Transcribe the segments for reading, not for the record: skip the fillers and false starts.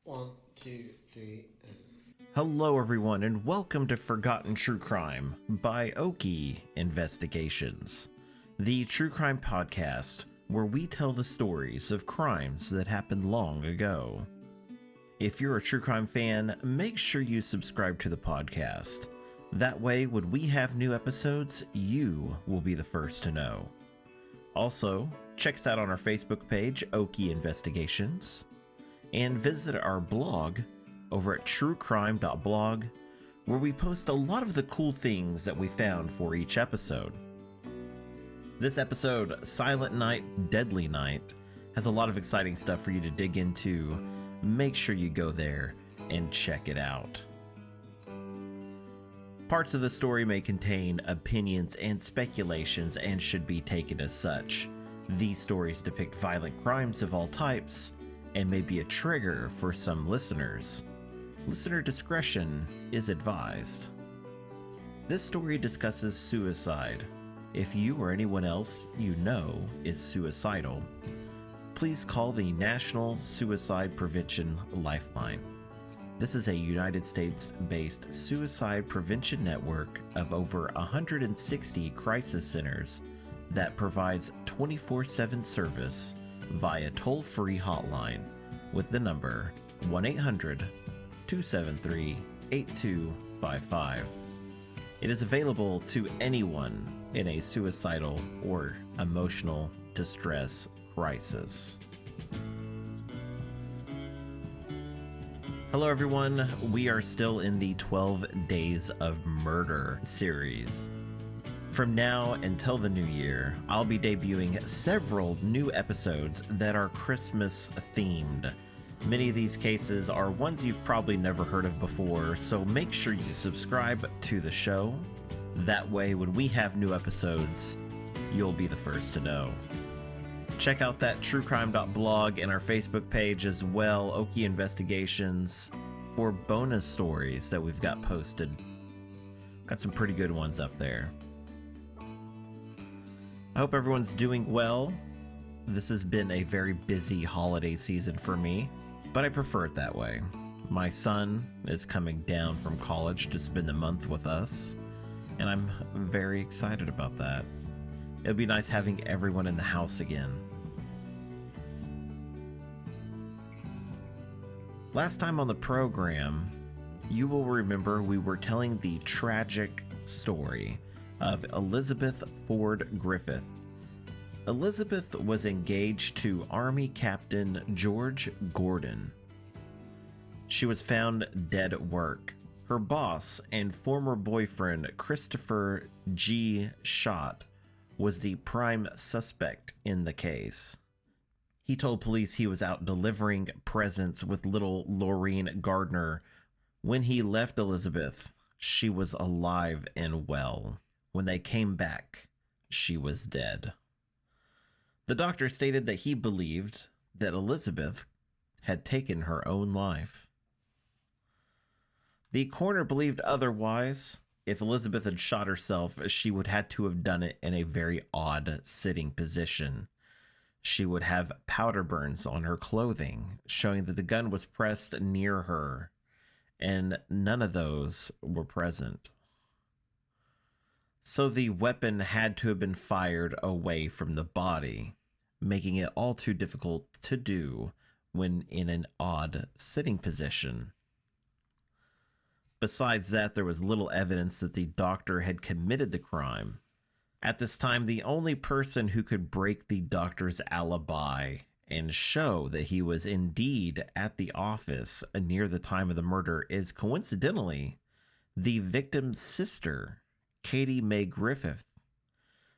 One, two, three. Hello, everyone, and welcome to Forgotten True Crime by Oki Investigations, the true crime podcast where we tell the stories of crimes that happened long ago. If you're a true crime fan, make sure you subscribe to the podcast. That way, when we have new episodes, you will be the first to know. Also, check us out on our Facebook page, Oki Investigations, and visit our blog over at truecrime.blog, where we post a lot of the cool things that we found for each episode. This episode, Silent Night, Deadly Night, has a lot of exciting stuff for you to dig into. Make sure you go there and check it out. Parts of the story may contain opinions and speculations and should be taken as such. These stories depict violent crimes of all types and may be a trigger for some listeners. Listener discretion is advised. This story discusses suicide. If you or anyone else you know is suicidal, please call the National Suicide Prevention Lifeline. This is a United States-based suicide prevention network of over 160 crisis centers that provides 24/7 service via toll-free hotline with the number 1-800-273-8255. It is available to anyone in a suicidal or emotional distress crisis. Hello everyone, we are still in the 12 Days of Murder series. From now until the new year, I'll be debuting several new episodes that are Christmas themed. Many of these cases are ones you've probably never heard of before, so make sure you subscribe to the show. That way, when we have new episodes, you'll be the first to know. Check out that truecrime.blog and our Facebook page as well, Oki Investigations, for bonus stories that we've got posted. Got some pretty good ones up there. I hope everyone's doing well. This has been a very busy holiday season for me, but I prefer it that way. My son is coming down from college to spend the month with us, and I'm very excited about that. It'll be nice having everyone in the house again. Last time on the program, you will remember we were telling the tragic story of Elizabeth Ford Griffith. Elizabeth was engaged to Army Captain George Gordon. She was found dead at work. Her boss and former boyfriend, Christopher G. Schott, was the prime suspect in the case. He told police he was out delivering presents with little Laureen Gardner. When he left Elizabeth, she was alive and well. When they came back, she was dead. The doctor stated that he believed that Elizabeth had taken her own life. The coroner believed otherwise. If Elizabeth had shot herself, she would have to have done it in a very odd sitting position. She would have powder burns on her clothing, showing that the gun was pressed near her, and none of those were present. So the weapon had to have been fired away from the body, making it all too difficult to do when in an odd sitting position. Besides that, there was little evidence that the doctor had committed the crime. At this time, the only person who could break the doctor's alibi and show that he was indeed at the office near the time of the murder is coincidentally the victim's sister, Katie Mae Griffith.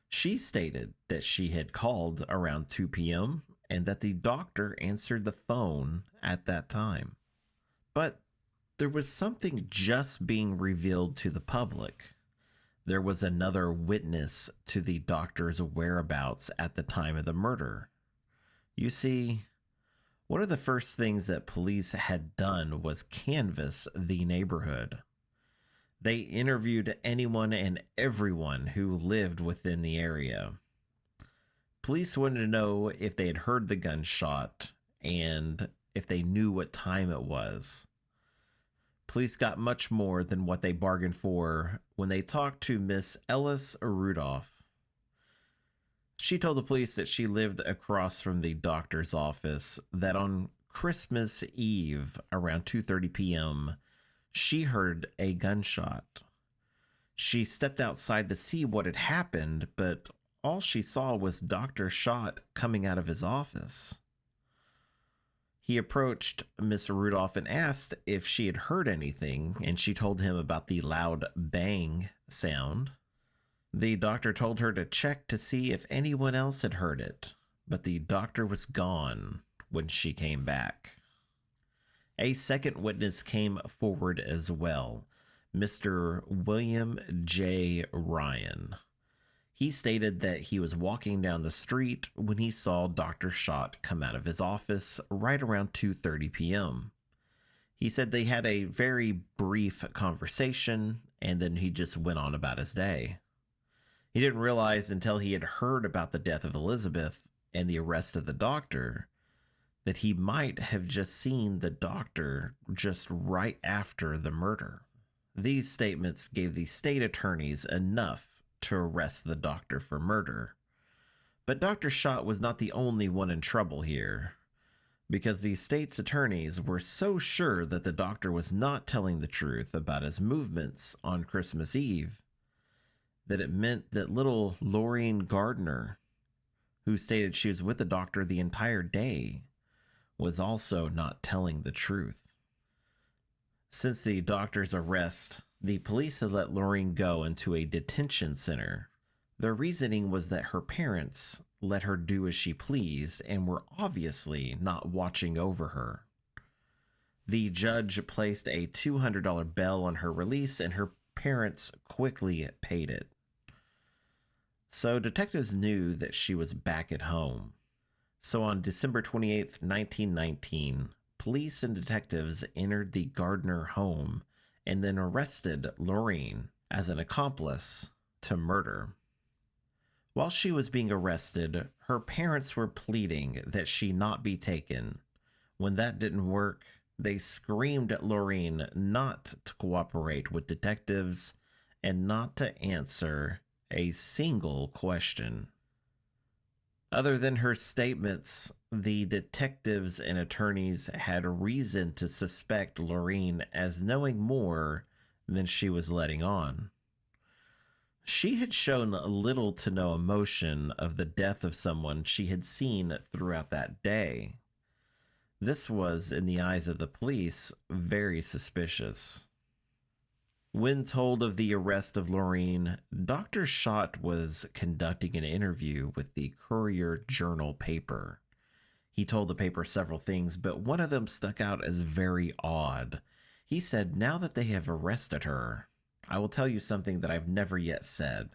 She stated that she had called around 2 p.m. and that the doctor answered the phone at that time. But there was something just being revealed to the public. There was another witness to the doctor's whereabouts at the time of the murder. You see, one of the first things that police had done was canvass the neighborhood. They interviewed anyone and everyone who lived within the area. Police wanted to know if they had heard the gunshot and if they knew what time it was. Police got much more than what they bargained for when they talked to Miss Ellis Rudolph. She told the police that she lived across from the doctor's office, that on Christmas Eve around 2:30 p.m., she heard a gunshot. She stepped outside to see what had happened, but all she saw was Dr. Schott coming out of his office. He approached Miss Rudolph and asked if she had heard anything, and she told him about the loud bang sound. The doctor told her to check to see if anyone else had heard it, but the doctor was gone when she came back. A second witness came forward as well, Mr. William J. Ryan. He stated that he was walking down the street when he saw Dr. Schott come out of his office right around 2:30 p.m. He said they had a very brief conversation, and then he just went on about his day. He didn't realize until he had heard about the death of Elizabeth and the arrest of the doctor that he might have just seen the doctor just right after the murder. These statements gave the state attorneys enough to arrest the doctor for murder. But Dr. Schott was not the only one in trouble here, because the state's attorneys were so sure that the doctor was not telling the truth about his movements on Christmas Eve that it meant that little Lorraine Gardner, who stated she was with the doctor the entire day, was also not telling the truth. Since the doctor's arrest, the police had let Lorraine go into a detention center. Their reasoning was that her parents let her do as she pleased and were obviously not watching over her. The judge placed a $200 bail on her release, and her parents quickly paid it. So detectives knew that she was back at home. So on December 28th, 1919, police and detectives entered the Gardner home and then arrested Lorraine as an accomplice to murder. While she was being arrested, her parents were pleading that she not be taken. When that didn't work, they screamed at Lorraine not to cooperate with detectives and not to answer a single question. Other than her statements, the detectives and attorneys had reason to suspect Lorraine as knowing more than she was letting on. She had shown little to no emotion of the death of someone she had seen throughout that day. This was, in the eyes of the police, very suspicious. When told of the arrest of Lorraine, Dr. Schott was conducting an interview with the Courier-Journal paper. He told the paper several things, but one of them stuck out as very odd. He said, "Now that they have arrested her, I will tell you something that I've never yet said.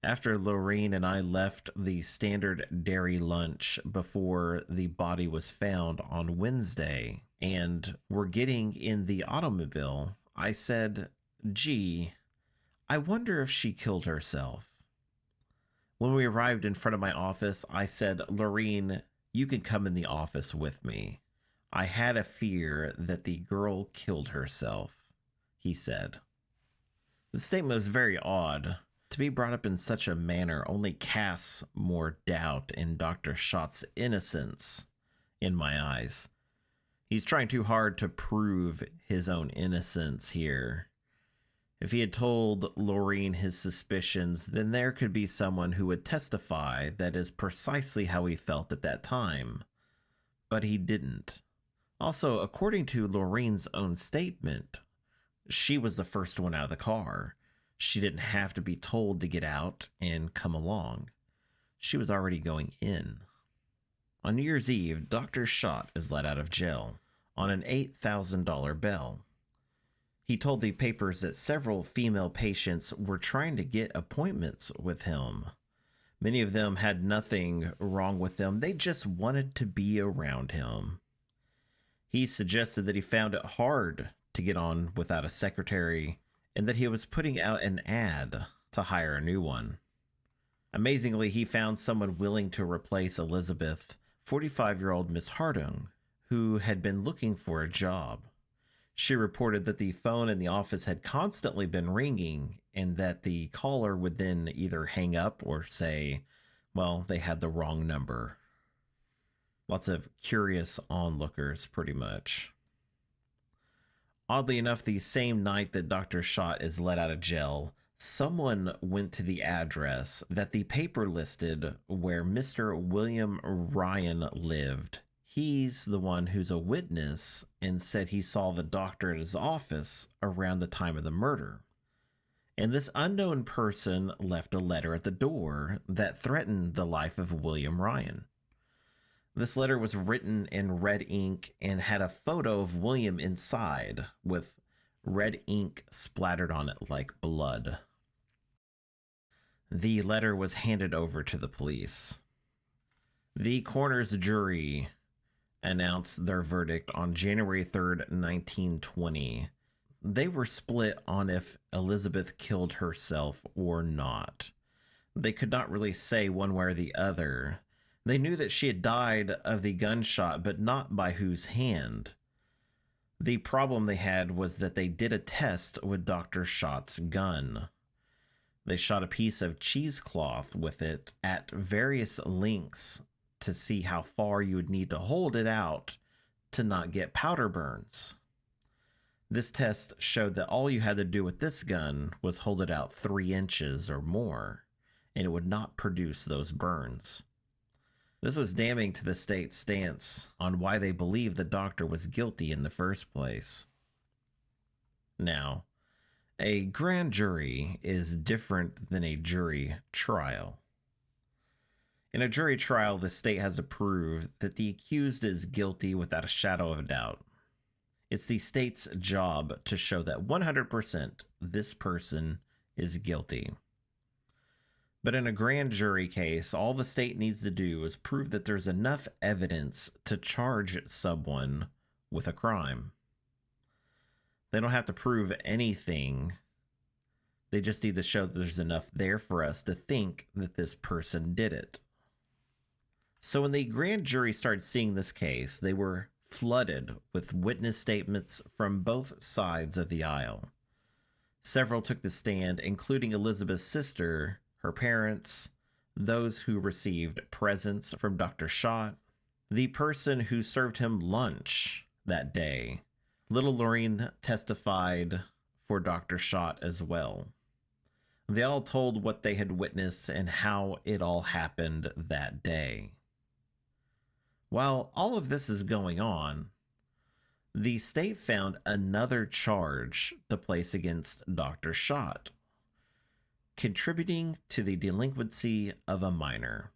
After Lorraine and I left the standard dairy lunch before the body was found on Wednesday and were getting in the automobile, I said, 'Gee, I wonder if she killed herself.' When we arrived in front of my office, I said, 'Lorraine, you can come in the office with me. I had a fear that the girl killed herself,' he said." The statement was very odd. To be brought up in such a manner only casts more doubt in Dr. Schott's innocence, in my eyes. He's trying too hard to prove his own innocence here. If he had told Lorraine his suspicions, then there could be someone who would testify that is precisely how he felt at that time. But he didn't. Also, according to Lorraine's own statement, she was the first one out of the car. She didn't have to be told to get out and come along. She was already going in. On New Year's Eve, Dr. Schott is let out of jail on an $8,000 bail. He told the papers that several female patients were trying to get appointments with him. Many of them had nothing wrong with them. They just wanted to be around him. He suggested that he found it hard to get on without a secretary and that he was putting out an ad to hire a new one. Amazingly, he found someone willing to replace Elizabeth, 45-year-old Miss Harding, who had been looking for a job. She reported that the phone in the office had constantly been ringing and that the caller would then either hang up or say, well, they had the wrong number. Lots of curious onlookers, pretty much. Oddly enough, the same night that Dr. Schott is let out of jail, someone went to the address that the paper listed where Mr. William Ryan lived. He's the one who's a witness and said he saw the doctor at his office around the time of the murder. And this unknown person left a letter at the door that threatened the life of William Ryan. This letter was written in red ink and had a photo of William inside with red ink splattered on it like blood. The letter was handed over to the police. The coroner's jury announced their verdict on January 3rd, 1920. They were split on if Elizabeth killed herself or not. They could not really say one way or the other. They knew that she had died of the gunshot, but not by whose hand. The problem they had was that they did a test with Dr. Schott's gun. They shot a piece of cheesecloth with it at various lengths to see how far you would need to hold it out to not get powder burns. This test showed that all you had to do with this gun was hold it out 3 inches or more, and it would not produce those burns. This was damning to the state's stance on why they believed the doctor was guilty in the first place. Now, a grand jury is different than a jury trial. In a jury trial, the state has to prove that the accused is guilty without a shadow of a doubt. It's the state's job to show that 100% this person is guilty. But in a grand jury case, all the state needs to do is prove that there's enough evidence to charge someone with a crime. They don't have to prove anything. They just need to show that there's enough there for us to think that this person did it. So when the grand jury started seeing this case, they were flooded with witness statements from both sides of the aisle. Several took the stand, including Elizabeth's sister, her parents, those who received presents from Dr. Schott, the person who served him lunch that day. Little Lorraine testified for Dr. Schott as well. They all told what they had witnessed and how it all happened that day. While all of this is going on, the state found another charge to place against Dr. Schott, contributing to the delinquency of a minor.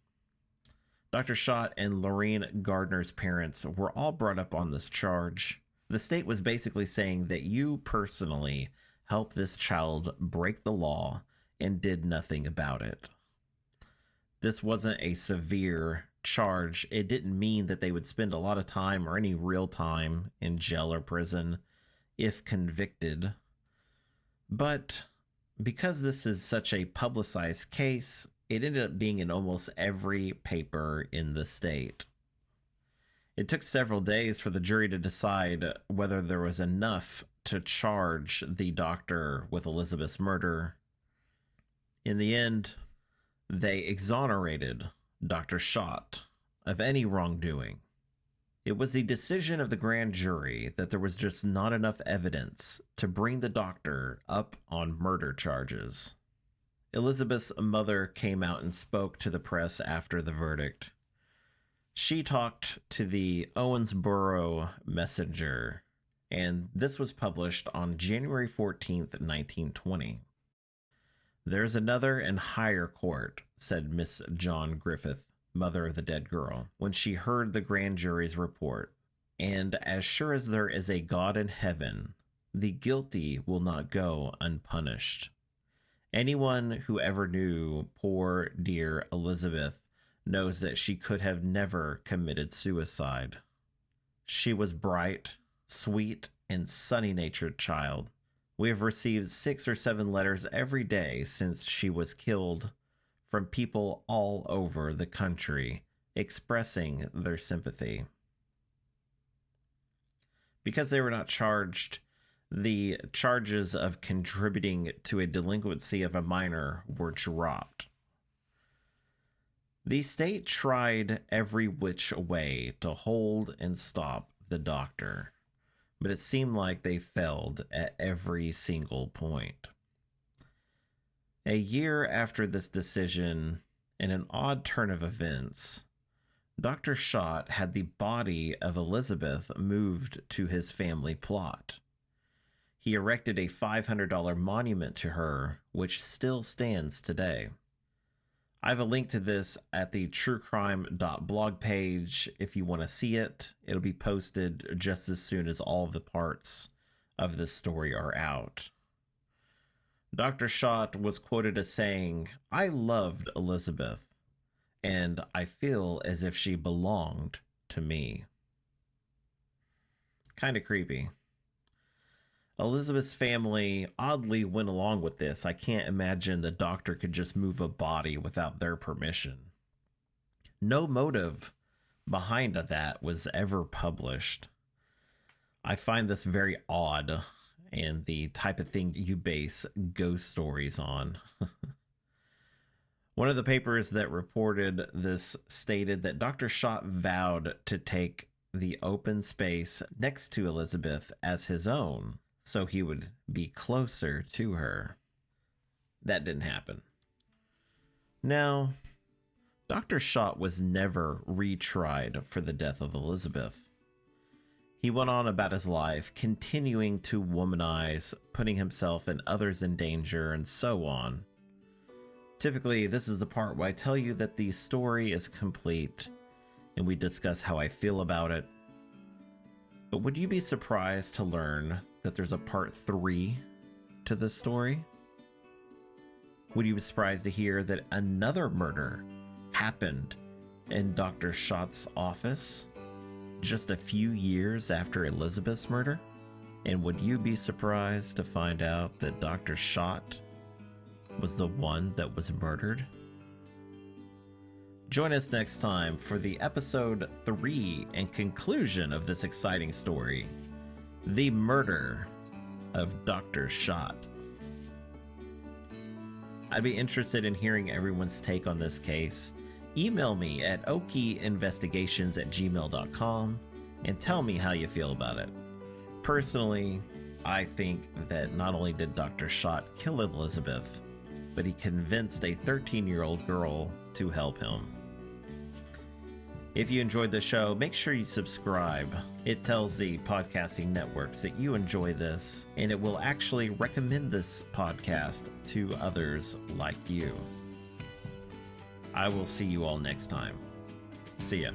Dr. Schott and Lorraine Gardner's parents were all brought up on this charge. The state was basically saying that you personally helped this child break the law and did nothing about it. This wasn't a severe charge. It didn't mean that they would spend a lot of time or any real time in jail or prison if convicted. But because this is such a publicized case, it ended up being in almost every paper in the state. It took several days for the jury to decide whether there was enough to charge the doctor with Elizabeth's murder. In the end, they exonerated Dr. Schott of any wrongdoing. It was the decision of the grand jury that there was just not enough evidence to bring the doctor up on murder charges. Elizabeth's mother came out and spoke to the press after the verdict. She talked to the Owensboro Messenger, and this was published on January 14th, 1920. "There's another and higher court," said Miss John Griffith, mother of the dead girl, when she heard the grand jury's report. "And as sure as there is a God in heaven, the guilty will not go unpunished. Anyone who ever knew poor dear Elizabeth knows that she could have never committed suicide. She was bright, sweet, and sunny-natured child. We have received 6 or 7 letters every day since she was killed from people all over the country expressing their sympathy." Because they were not charged, the charges of contributing to a delinquency of a minor were dropped. The state tried every which way to hold and stop the doctor, but it seemed like they failed at every single point. A year after this decision, in an odd turn of events, Dr. Schott had the body of Elizabeth moved to his family plot. He erected a $500 monument to her, which still stands today. I have a link to this at the truecrime.blog page. If you want to see it, it'll be posted just as soon as all the parts of this story are out. Dr. Schott was quoted as saying, "I loved Elizabeth, and I feel as if she belonged to me." Kind of creepy. Elizabeth's family oddly went along with this. I can't imagine the doctor could just move a body without their permission. No motive behind that was ever published. I find this very odd and the type of thing you base ghost stories on. One of the papers that reported this stated that Dr. Schott vowed to take the open space next to Elizabeth as his own, so he would be closer to her. That didn't happen. Now, Dr. Schott was never retried for the death of Elizabeth. He went on about his life, continuing to womanize, putting himself and others in danger, and so on. Typically, this is the part where I tell you that the story is complete, and we discuss how I feel about it. But would you be surprised to learn that there's a part 3 to this story? Would you be surprised to hear that another murder happened in Dr. Schott's office just a few years after Elizabeth's murder? And would you be surprised to find out that Dr. Schott was the one that was murdered? Join us next time for the episode 3 and conclusion of this exciting story, the murder of Dr. Schott. I'd be interested in hearing everyone's take on this case. Email me at okieinvestigations@gmail.com and tell me how you feel about it. Personally, I think that not only did Dr. Schott kill Elizabeth, but he convinced a 13-year-old girl to help him. If you enjoyed the show, make sure you subscribe. It tells the podcasting networks that you enjoy this, and it will actually recommend this podcast to others like you. I will see you all next time. See ya.